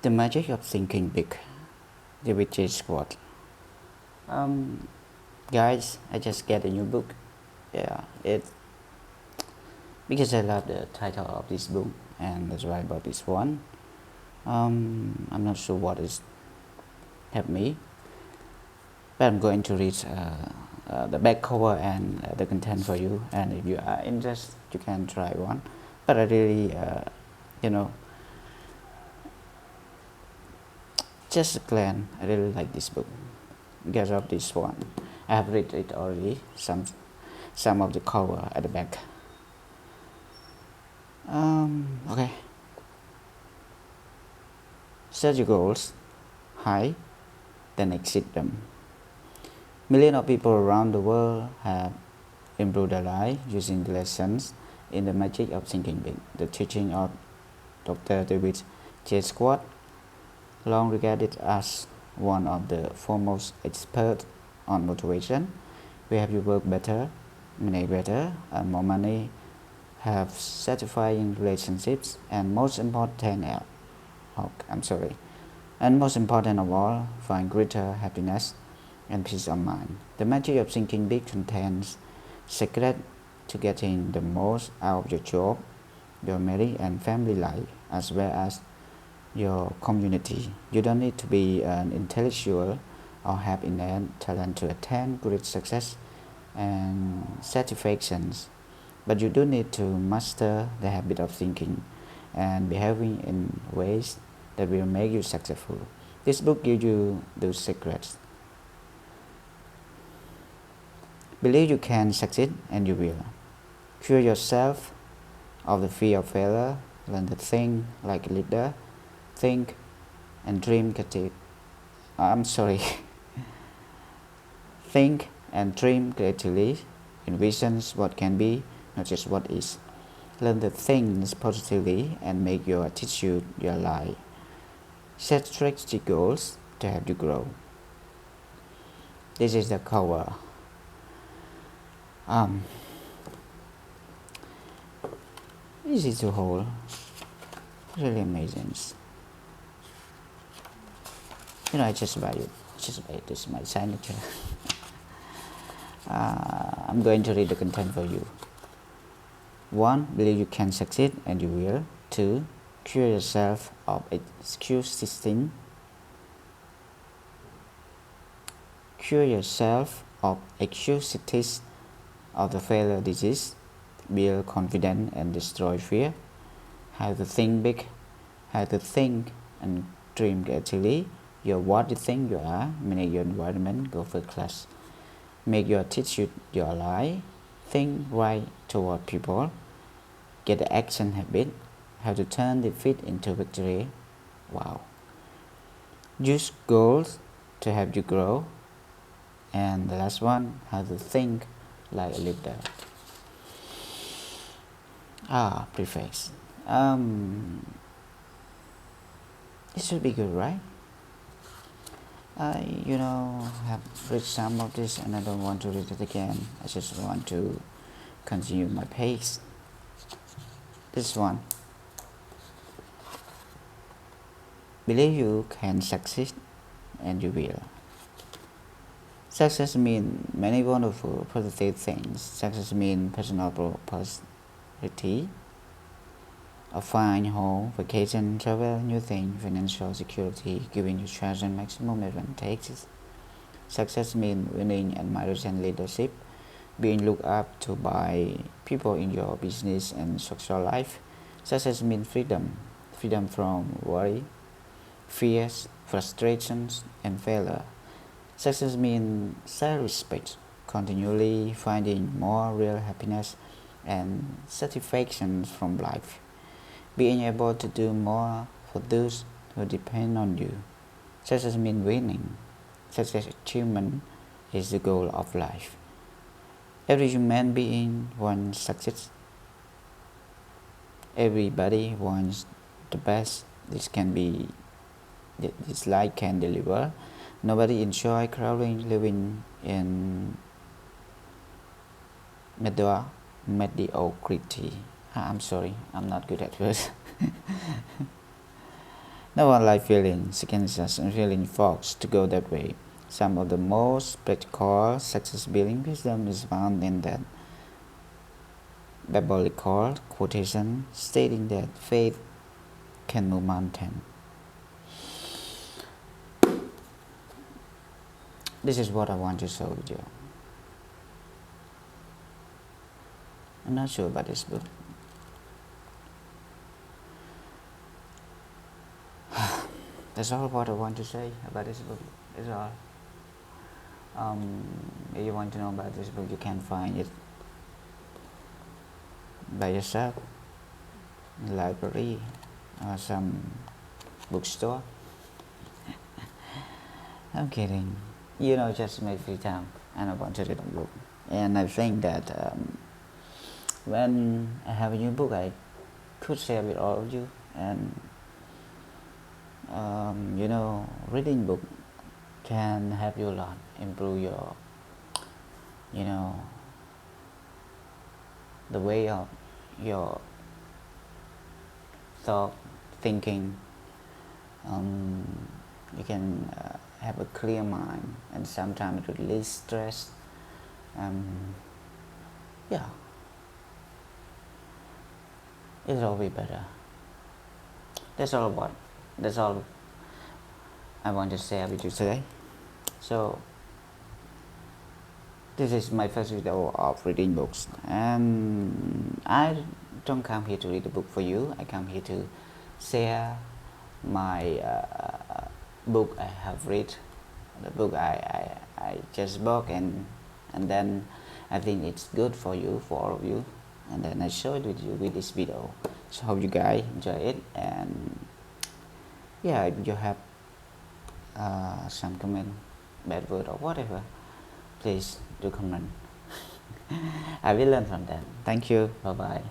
The magic of thinking big, the richest quote. Um, Guys, I just get a new book. Yeah, it because I love the title of this book, and that's why I bought this one. I'm not sure what is help me, but I'm going to read the back cover and the content for you. And if you are interested, you can try one. But I really, you know, just a glance, I really like this book because of this one. I have read it already. Some of the cover at the back. Okay. Set your goals high, then exceed them. Millions of people around the world have improved their life using the lessons in the magic of thinking big. The teaching of Dr. David J. Squat, long regarded as one of the foremost experts on motivation, will help you work better, manage better, earn more money, have satisfying relationships, and most important of all, find greater happiness and peace of mind. The magic of thinking big contains secret to getting the most out of your job, your marriage and family life, as well as your community. You don't need to be an intellectual or have innate talent to attain great success and satisfactions, but you do need to master the habit of thinking and behaving in ways that will make you successful. This book gives you those secrets. Believe you can succeed and you will. Cure yourself of the fear of failure. Learn to think like a leader. Think and dream creatively. Think and dream creatively. Envision what can be, not just what is. Learn to think positively and make your attitude your life. Set strategic goals to help you grow. This is the cover. Easy to hold. Really amazing. I just buy it. This is my signature. I'm going to read the content for you. 1. Believe you can succeed and you will. 2. Cure yourself of excuses. Cure yourself of excuses of the failure disease. Build confidence and destroy fear. How to think big. How to think and dream creatively. You're what you think you are. Manage your environment. Go first class. Make your attitude your life. Think right toward people. Get the action habit. How to turn defeat into victory. Wow. Use goals to help you grow. And the last one, how to think like a leader. Preface. It should be good, right? I have read some of this and I don't want to read it again. I just want to continue my pace. This one. Believe you can succeed and you will. Success means many wonderful positive things. Success means personal prosperity, a fine home, vacation, travel, new thing, financial security, giving you chance and maximum advantages. Success means winning admiration, leadership, being looked up to by people in your business and social life. Success means freedom from worry, fears, frustrations, and failure. Success means self-respect, continually finding more real happiness and satisfaction from life. Being able to do more for those who depend on you. Success means winning. Success achievement is the goal of life. Every human being wants success. Everybody wants the best this life can deliver. Nobody enjoys crawling, living in mediocrity. I'm sorry, I'm not good at words. No one like feeling second-guessed and feeling forced to go that way. Some of the most practical success building wisdom is found in that biblical quotation stating that faith can move mountains. This is what I want to show you. I'm not sure about this book. That's all what I want to say about this book. That's all. If you want to know about this book, you can find it by yourself in the library or some bookstore. I'm kidding. Just my free time, and I want to read a book. And I think that when I have a new book, I could share with all of you. And reading book can help you a lot, improve the way of your thought, thinking. You can have a clear mind and sometimes release stress. Yeah, it's always better. That's all I want to share with you today. So this is my first video of reading books, and I don't come here to read a book for you. I come here to share my book I have read, the book I just bought, and then I think it's good for you, for all of you, and then I show it with you with this video. So hope you guys enjoy it, and yeah, if you have some comment, bad word or whatever, please do comment. I will learn from that. Thank you. Bye bye.